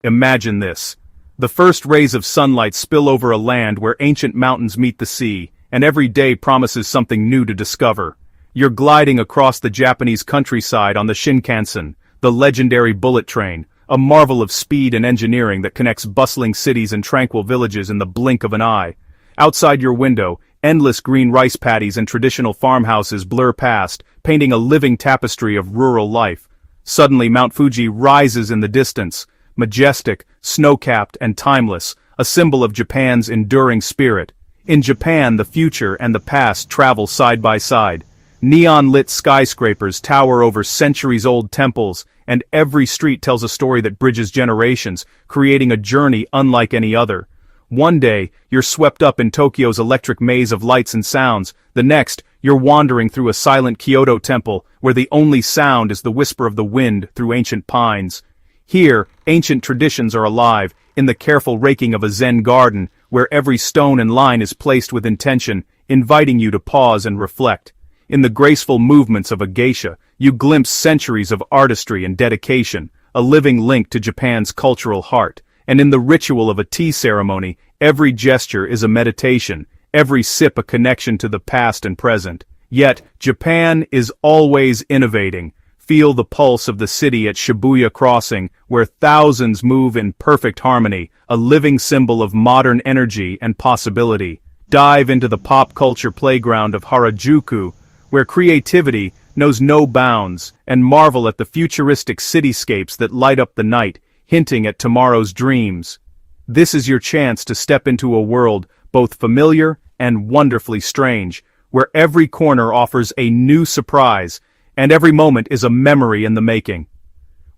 Imagine this. The first rays of sunlight spill over a land where ancient mountains meet the sea, and every day promises something new to discover. You're gliding across the Japanese countryside on the Shinkansen, the legendary bullet train, a marvel of speed and engineering that connects bustling cities and tranquil villages in the blink of an eye. Outside your window, endless green rice paddies and traditional farmhouses blur past, painting a living tapestry of rural life. Suddenly Mount Fuji rises in the distance, majestic, snow-capped, and timeless, a symbol of Japan's enduring spirit. In Japan, the future and the past travel side by side. Neon-lit skyscrapers tower over centuries-old temples, and every street tells a story that bridges generations, creating a journey unlike any other. One day, you're swept up in Tokyo's electric maze of lights and sounds. The next, you're wandering through a silent Kyoto temple, where the only sound is the whisper of the wind through ancient pines. Here, ancient traditions are alive, in the careful raking of a Zen garden, where every stone and line is placed with intention, inviting you to pause and reflect. In the graceful movements of a geisha, you glimpse centuries of artistry and dedication, a living link to Japan's cultural heart. And in the ritual of a tea ceremony, every gesture is a meditation, every sip a connection to the past and present. Yet, Japan is always innovating. Feel the pulse of the city at Shibuya Crossing, where thousands move in perfect harmony, a living symbol of modern energy and possibility. Dive into the pop culture playground of Harajuku, where creativity knows no bounds, and marvel at the futuristic cityscapes that light up the night, hinting at tomorrow's dreams. This is your chance to step into a world both familiar and wonderfully strange, where every corner offers a new surprise, and every moment is a memory in the making.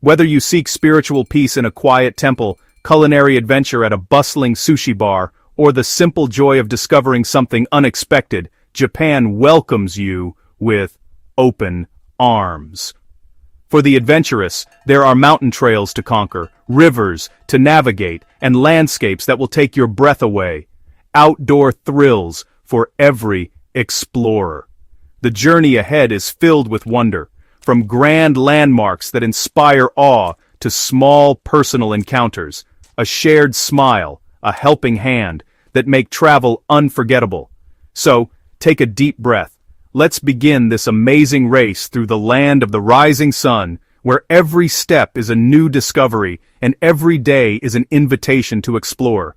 Whether you seek spiritual peace in a quiet temple, culinary adventure at a bustling sushi bar, or the simple joy of discovering something unexpected, Japan welcomes you with open arms. For the adventurous, there are mountain trails to conquer, rivers to navigate, and landscapes that will take your breath away. Outdoor thrills for every explorer. The journey ahead is filled with wonder, from grand landmarks that inspire awe to small personal encounters, a shared smile, a helping hand, that make travel unforgettable. So, take a deep breath. Let's begin this amazing race through the land of the rising sun, where every step is a new discovery and every day is an invitation to explore.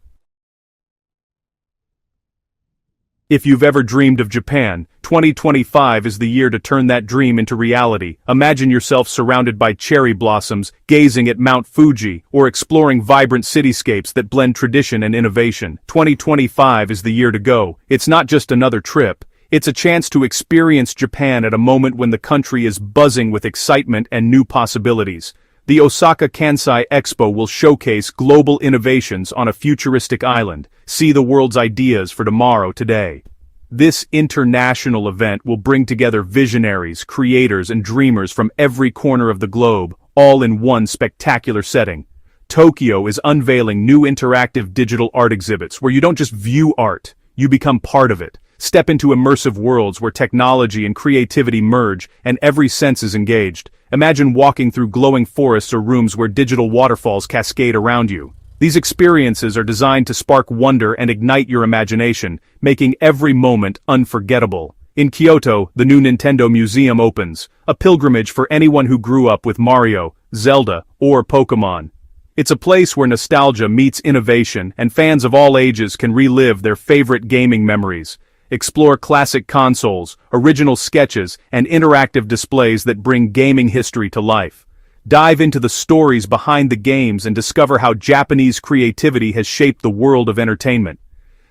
If you've ever dreamed of Japan, 2025 is the year to turn that dream into reality. Imagine yourself surrounded by cherry blossoms, gazing at Mount Fuji, or exploring vibrant cityscapes that blend tradition and innovation. 2025 is the year to go. It's not just another trip. It's a chance to experience Japan at a moment when the country is buzzing with excitement and new possibilities. The Osaka Kansai Expo will showcase global innovations on a futuristic island. See the world's ideas for tomorrow today. This international event will bring together visionaries, creators, and dreamers from every corner of the globe, all in one spectacular setting. Tokyo is unveiling new interactive digital art exhibits where you don't just view art, you become part of it. Step into immersive worlds where technology and creativity merge and every sense is engaged. Imagine walking through glowing forests or rooms where digital waterfalls cascade around you. These experiences are designed to spark wonder and ignite your imagination, making every moment unforgettable. In Kyoto, the new Nintendo Museum opens, a pilgrimage for anyone who grew up with Mario, Zelda, or Pokémon. It's a place where nostalgia meets innovation, and fans of all ages can relive their favorite gaming memories. Explore classic consoles, original sketches, and interactive displays that bring gaming history to life. Dive into the stories behind the games and discover how Japanese creativity has shaped the world of entertainment.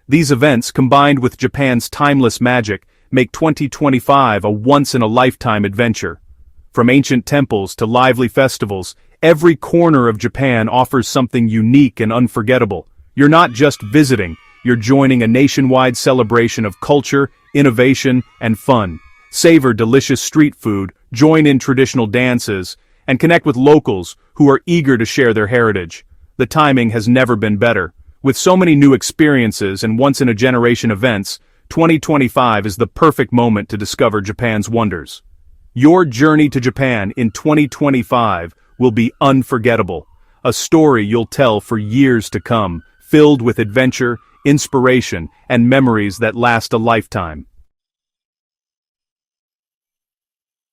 These events, combined with Japan's timeless magic, make 2025 a once-in-a-lifetime adventure. From ancient temples to lively festivals, every corner of Japan offers something unique and unforgettable. You're not just visiting, you're joining a nationwide celebration of culture, innovation, and fun. Savor delicious street food, join in traditional dances, and connect with locals who are eager to share their heritage. The timing has never been better. With so many new experiences and once-in-a-generation events, 2025 is the perfect moment to discover Japan's wonders. Your journey to Japan in 2025 will be unforgettable. a story you'll tell for years to come, filled with adventure, inspiration, and memories that last a lifetime.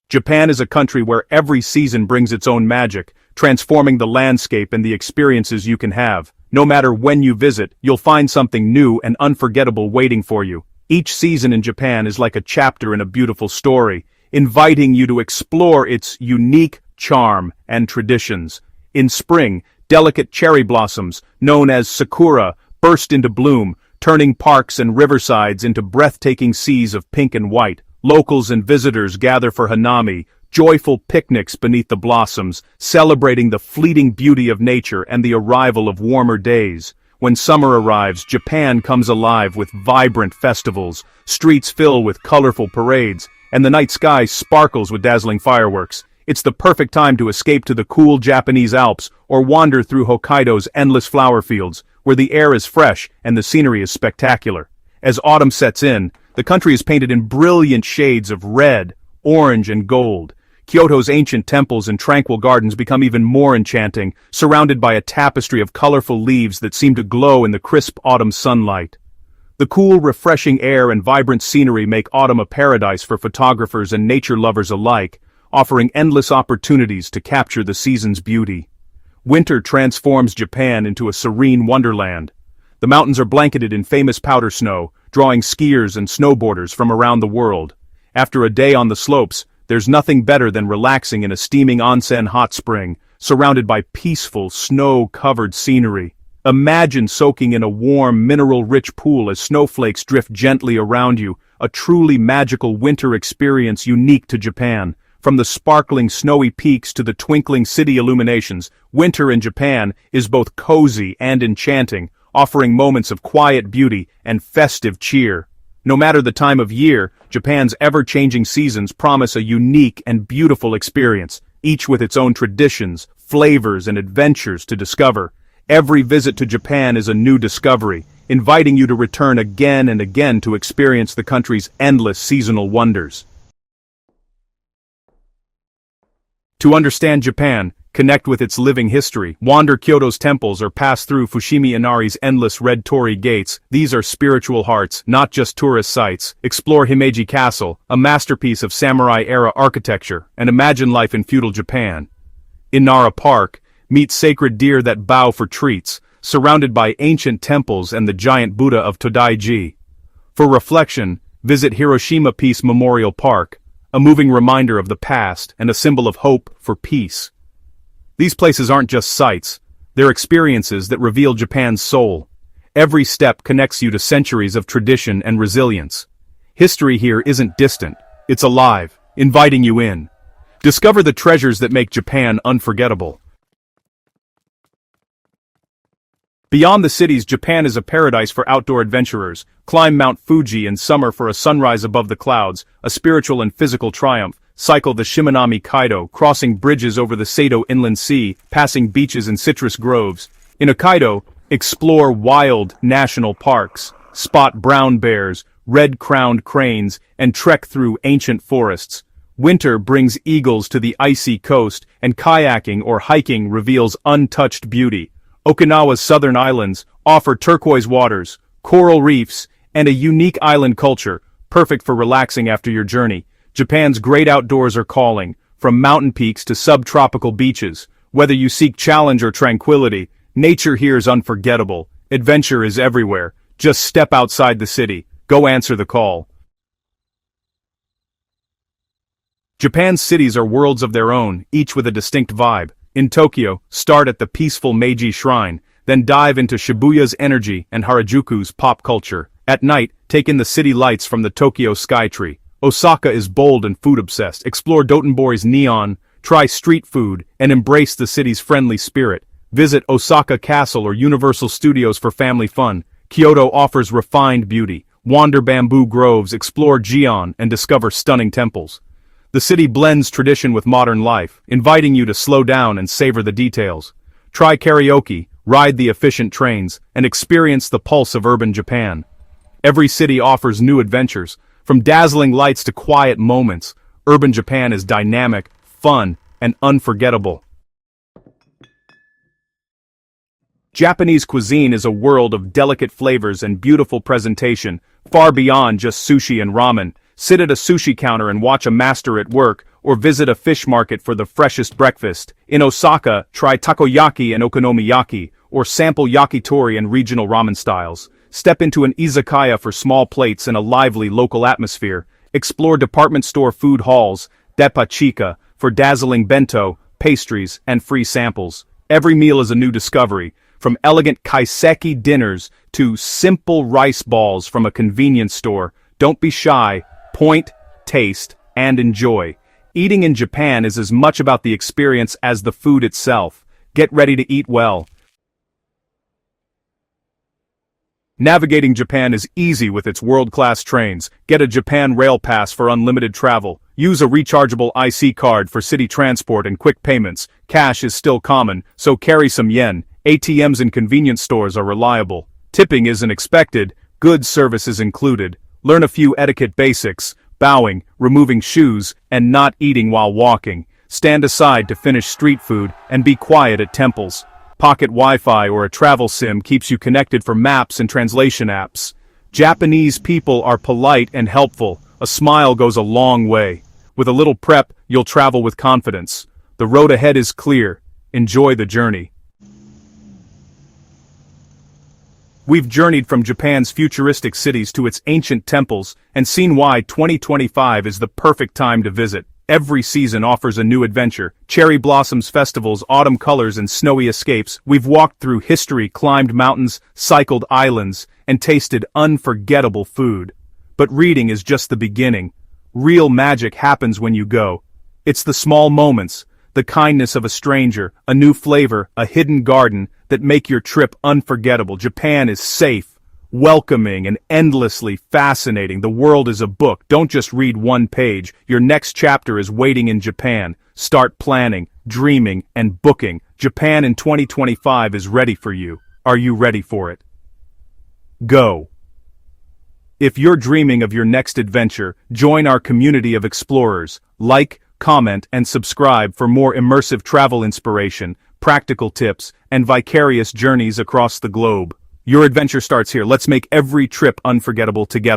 Japan is a country where every season brings its own magic, transforming the landscape and the experiences you can have. No matter when you visit, you'll find something new and unforgettable waiting for you. Each season in Japan is like a chapter in a beautiful story, inviting you to explore its unique charm and traditions. In spring, delicate cherry blossoms, known as Sakura, burst into bloom, turning parks and riversides into breathtaking seas of pink and white. Locals and visitors gather for Hanami, joyful picnics beneath the blossoms, celebrating the fleeting beauty of nature and the arrival of warmer days. When summer arrives, Japan comes alive with vibrant festivals, streets fill with colorful parades, and the night sky sparkles with dazzling fireworks. It's the perfect time to escape to the cool Japanese Alps or wander through Hokkaido's endless flower fields, where the air is fresh and the scenery is spectacular. As autumn sets in, the country is painted in brilliant shades of red, orange, and gold. Kyoto's ancient temples and tranquil gardens become even more enchanting, surrounded by a tapestry of colorful leaves that seem to glow in the crisp autumn sunlight. The cool, refreshing air and vibrant scenery make autumn a paradise for photographers and nature lovers alike, offering endless opportunities to capture the season's beauty. Winter transforms Japan into a serene wonderland. The mountains are blanketed in famous powder snow, drawing skiers and snowboarders from around the world. After a day on the slopes, there's nothing better than relaxing in a steaming onsen hot spring, surrounded by peaceful, snow-covered scenery. Imagine soaking in a warm, mineral-rich pool as snowflakes drift gently around you, a truly magical winter experience unique to Japan. From the sparkling snowy peaks to the twinkling city illuminations, winter in Japan is both cozy and enchanting, offering moments of quiet beauty and festive cheer. No matter the time of year, Japan's ever-changing seasons promise a unique and beautiful experience, each with its own traditions, flavors, and adventures to discover. Every visit to Japan is a new discovery, inviting you to return again and again to experience the country's endless seasonal wonders. To understand Japan, connect with its living history, wander Kyoto's temples or pass through Fushimi Inari's endless red torii gates. These are spiritual hearts, not just tourist sites. Explore Himeji Castle, a masterpiece of samurai-era architecture, and imagine life in feudal Japan. In Nara Park, meet sacred deer that bow for treats, surrounded by ancient temples and the giant Buddha of Todaiji. For reflection, visit Hiroshima Peace Memorial Park, a moving reminder of the past and a symbol of hope for peace. These places aren't just sights, they're experiences that reveal Japan's soul. Every step connects you to centuries of tradition and resilience. History here isn't distant, it's alive, inviting you in. Discover the treasures that make Japan unforgettable. Beyond the cities, Japan is a paradise for outdoor adventurers. Climb Mount Fuji in summer for a sunrise above the clouds, a spiritual and physical triumph. Cycle the Shimanami Kaido, crossing bridges over the Sato Inland Sea, passing beaches and citrus groves. In Hokkaido, explore wild national parks, spot brown bears, red-crowned cranes, and trek through ancient forests. Winter brings eagles to the icy coast, and kayaking or hiking reveals untouched beauty. Okinawa's southern islands offer turquoise waters, coral reefs, and a unique island culture, perfect for relaxing after your journey. Japan's great outdoors are calling, from mountain peaks to subtropical beaches. Whether you seek challenge or tranquility, nature here is unforgettable. Adventure is everywhere. Just step outside the city. Go answer the call. Japan's cities are worlds of their own, each with a distinct vibe. In Tokyo, start at the peaceful Meiji Shrine, then dive into Shibuya's energy and Harajuku's pop culture. At night, take in the city lights from the Tokyo Skytree. Osaka is bold and food-obsessed. Explore Dotonbori's neon, try street food, and embrace the city's friendly spirit. Visit Osaka Castle or Universal Studios for family fun. Kyoto offers refined beauty. Wander bamboo groves, explore Gion, and discover stunning temples. The city blends tradition with modern life, inviting you to slow down and savor the details. Try karaoke, ride the efficient trains, and experience the pulse of urban Japan. Every city offers new adventures, from dazzling lights to quiet moments. Urban Japan is dynamic, fun, and unforgettable. Japanese cuisine is a world of delicate flavors and beautiful presentation, far beyond just sushi and ramen. Sit at a sushi counter and watch a master at work, or visit a fish market for the freshest breakfast. In Osaka, try takoyaki and okonomiyaki, or sample yakitori and regional ramen styles. Step into an izakaya for small plates and a lively local atmosphere. Explore department store food halls, depachika, for dazzling bento, pastries, and free samples. Every meal is a new discovery, from elegant kaiseki dinners to simple rice balls from a convenience store. Don't be shy, point, taste, and enjoy. Eating in Japan is as much about the experience as the food itself. Get ready to eat well. Navigating Japan is easy with its world-class trains. Get a Japan Rail Pass for unlimited travel. Use a rechargeable IC card for city transport and quick payments. Cash is still common, so carry some yen. ATMs in convenience stores are reliable. Tipping isn't expected, good service is included. Learn a few etiquette basics: bowing, removing shoes, and not eating while walking. Stand aside to finish street food, and be quiet at temples. Pocket Wi-Fi or a travel SIM keeps you connected for maps and translation apps. Japanese people are polite and helpful. A smile goes a long way. With a little prep, you'll travel with confidence. The road ahead is clear. Enjoy the journey. We've journeyed from Japan's futuristic cities to its ancient temples and seen why 2025 is the perfect time to visit. Every season offers a new adventure. Cherry blossoms festivals, autumn colors, and snowy escapes. We've walked through history, climbed mountains, cycled islands, and tasted unforgettable food. But reading is just the beginning. Real magic happens when you go. It's the small moments, the kindness of a stranger, a new flavor, a hidden garden, that make your trip unforgettable. Japan is safe, welcoming, and endlessly fascinating. The world is a book. Don't just read one page. Your next chapter is waiting in Japan. Start planning, dreaming, and booking. Japan in 2025 is ready for you. Are you ready for it? Go. If you're dreaming of your next adventure, join our community of explorers. Like, comment, and subscribe for more immersive travel inspiration, practical tips, and vicarious journeys across the globe. Your adventure starts here. Let's make every trip unforgettable together.